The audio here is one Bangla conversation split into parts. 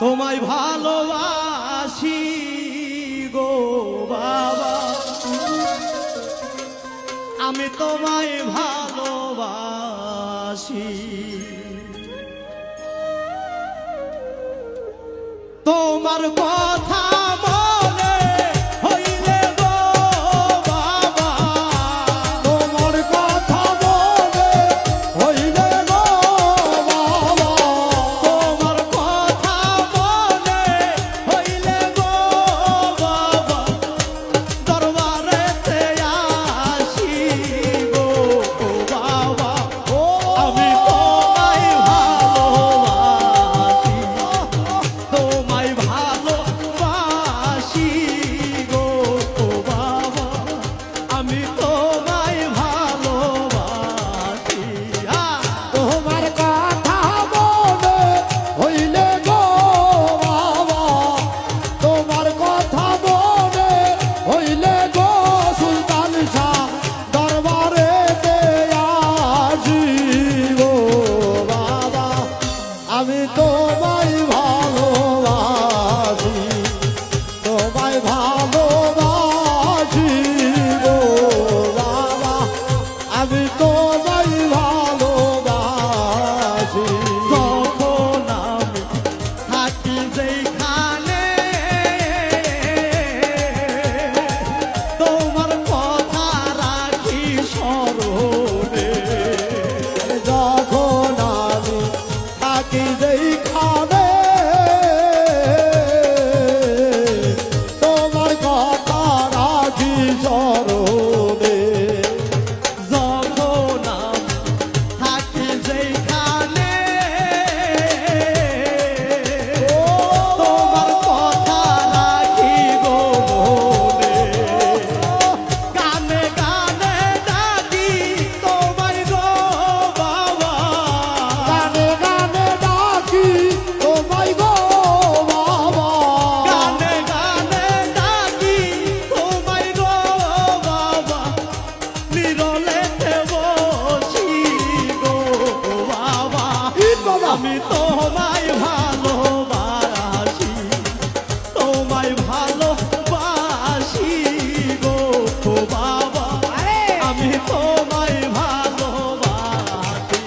তোমায় ভালোবাসি গো বাবা, আমি তোমায় ভালোবাসি। তোমার কথা মনে হইলে গো বাবা, তোমার কথা মনে হইলে গো বাবা, তোমার কথা মনে হইলে গো বাবা, দরবারেতে আসি গো বাবা, ও আমি তোমায় ভালোবাসি, তোমায় ভালোবাসি গো বাবা, আমি তোমায় ভালোবাসি। তোমার কথা মনে হইলে গো বাবা, তোমার কথা মনে হইলে গো সুলতান শাহ দরবারেতে আসি গো বাবা, আমি তোমায় ভালোবাসি, তোমায় ভালোবাসি গো বাবা, আমি তোমায় ভালোবাসি। যখন আমি থাকি যেখানে, তোমার কথা রাখি স্মরণে, যখন আমি থাকি যেখানে, তোমার কথা রাখি স্মরণে, যখন আমি থাকি যেখানে, তোমার কথা রাখি গো মনে, গানে গানে ডাকি তোমায় গো বাবা, গানে গানে ডাকি তোমায় গো বাবা, গানে গানে ডাকি তোমায় গো বাবা, নিরলেতে বসি গো বাবা, আমি তোমায় ভালোবাসি, তোমায় ভালোবাসি গো বাবা, আমি তোমায় ভালোবাসি।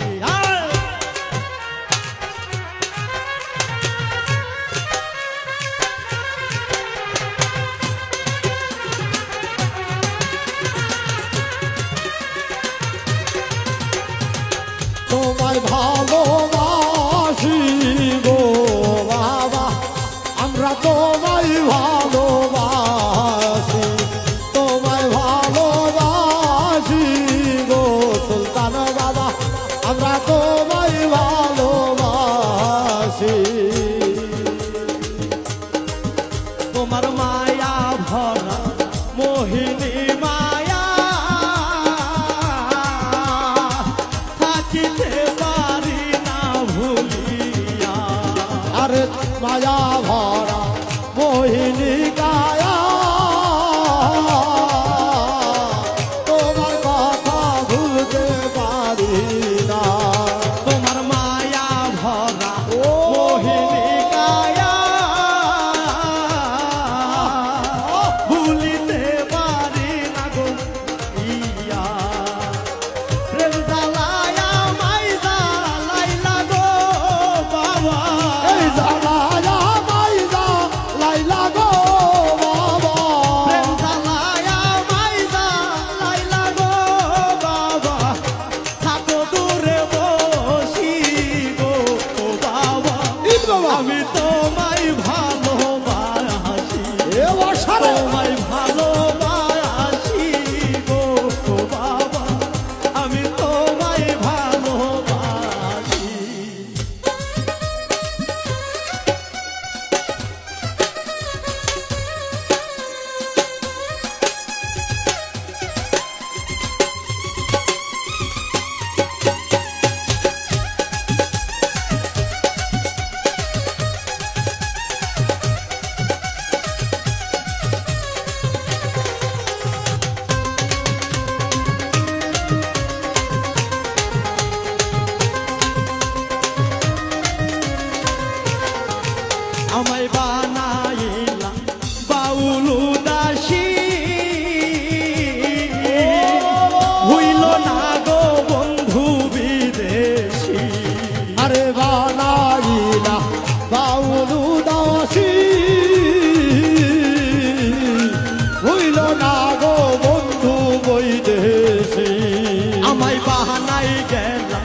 তোমায় ভালোবাসি গো বাবা, আমরা তোমায় ভালোবাসি, তোমায় ভালোবাসি গো সুলতান বাবা, আমরা তোমায় ভালোবাসি। তোমার মায়া ভরা মোহিনী মায়া, থাকিতে পারি না ভুলিয়া, আরে মায়া ভরা মোহিনী কায়া, তোমার কথা ভুলতে পারি না। তোমার মায়া ভরা ও মোহিনী কায়া, ভুলিতে পারি না গো ইয়া, প্রেম জ্বালায়া মাই জ্বালাইলা গো বাবা, এই জ্বালায়া মাইজা লাইলা গো বাবা, প্রেম জ্বালায়া মাই জ্বালাইলা গো বাবা, থাকো দূরে বসি গো বাবা, ঈদ বাবা আমি তোমায় ভালোবাসি, এ বর্ষারে তোমায় ভালোবাসি গো বাবা, আমি তোমায় ভালোবাসি। আমায় বানাইলা বাউল উদাসী হইল না গো বন্ধু বিদেশী আরে বানাইলা বাউল উদাসী হইল না গো বন্ধু বৈদেশী আমায় বাহানাই গেলা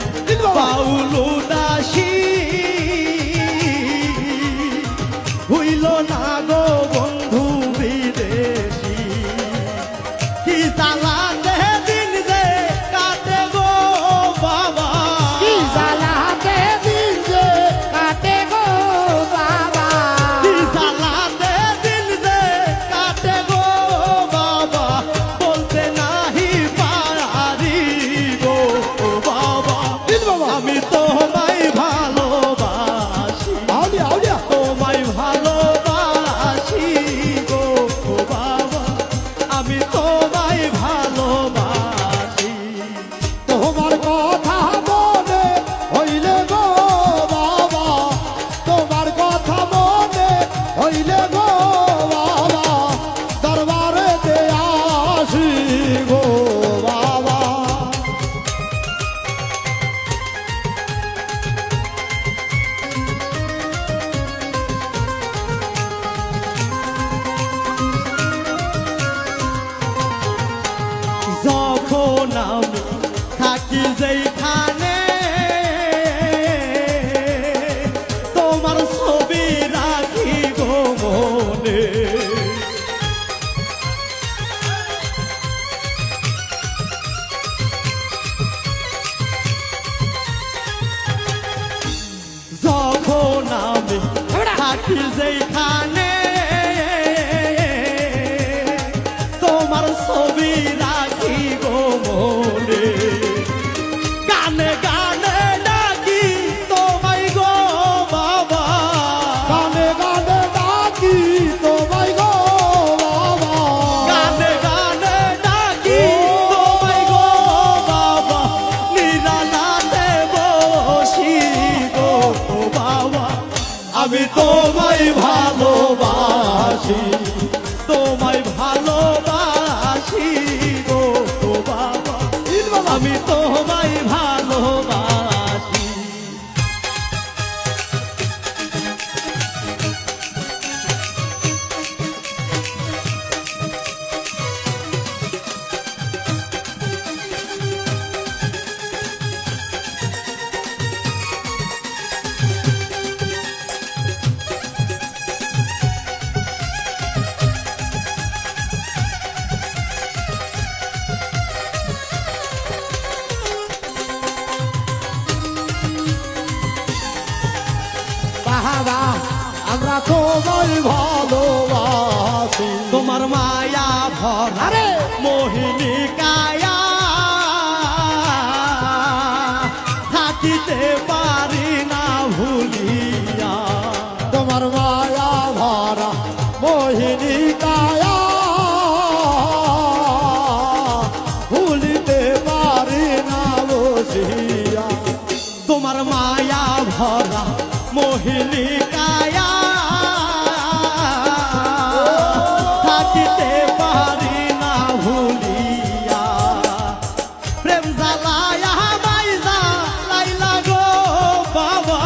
বাউল উদাসী হইল না গো বন্ধু বিদেশী কি জ্বালাতে দিন যে কাটে গো বাবা কি জ্বালাতে দিন যে কাটে গো বাবা কি জ্বালাতে দিন যে কাটে গো বাবা বলতে নাহি পারি গো বাবা দিন বাবা আমি তোমায় ভালোবাসি আউলিয়া আউলিয়া তোমায় ভালোবাসি গো বাবা আমি তোমায় ভালোবাসি তোমার কথা মনে হইলে গো বাবা তোমার কথা মনে হইলে গো বাবা দরবারেতে আসি গো বাবা যখন আমি থাকি যেখানে তোমার ছবি রাখি গো মনে যখন আমি থাকি যেখানে তোমার ছবি রাখি গো মনে গানে গানে ডাকি তোমায় গো বাবা গানে গানে ডাকি তোমায় গো বাবা গানে গানে ডাকি তোমায় গো বাবা নিরালাতে বসি গো বাবা আমি তোমায় ভালোবাসি তোমায় ভালোবাসি গো বাবা দিন বাবা আমি তোমায় ভালোবাসি বাবা আমরা তোমায় ভালোবাসি তোমার মায়া ভরা আরে মোহিনী কায়া থাকিতে পারি না ভুলিয়া তোমার মায়া ভরা মোহিনী কায়া ভুলিতে পারি না বসিয়া তোমার মায়া ভরা মোহিনী কায়া থাকিতে পারি না ভুলিয়া প্রেম জ্বালায়া মাইজা লাইলা গো বাবা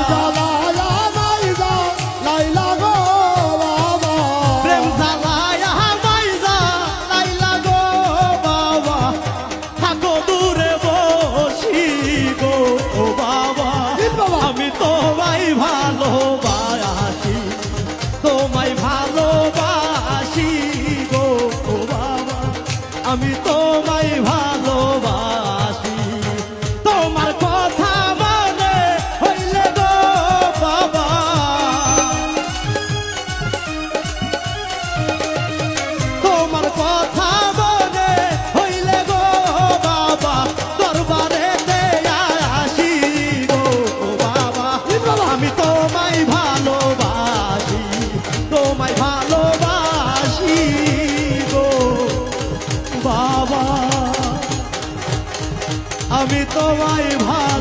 জ্বালায়া মাইজা লাইলা গো বাবা প্রেম জ্বালায়া মাইজা লাইলা গো বাবা থাকো দূরে বসি গো বাবা দিন বাবা আমি তোমায় ভালোবাসি তোমায় ভালোবাসি গো বাবা আমি তোমায় ভালোবাসি তোমার কথা মনে হইলে গো বাবা তোমার কথা মনে হইলে গো বাবা দরবারে আসি গো বাবা দিন বাবা আমি তোমায় ভালোবাসি তোমায় ভালোবাসি গো বাবা আমি তোমায় ভালোবাসি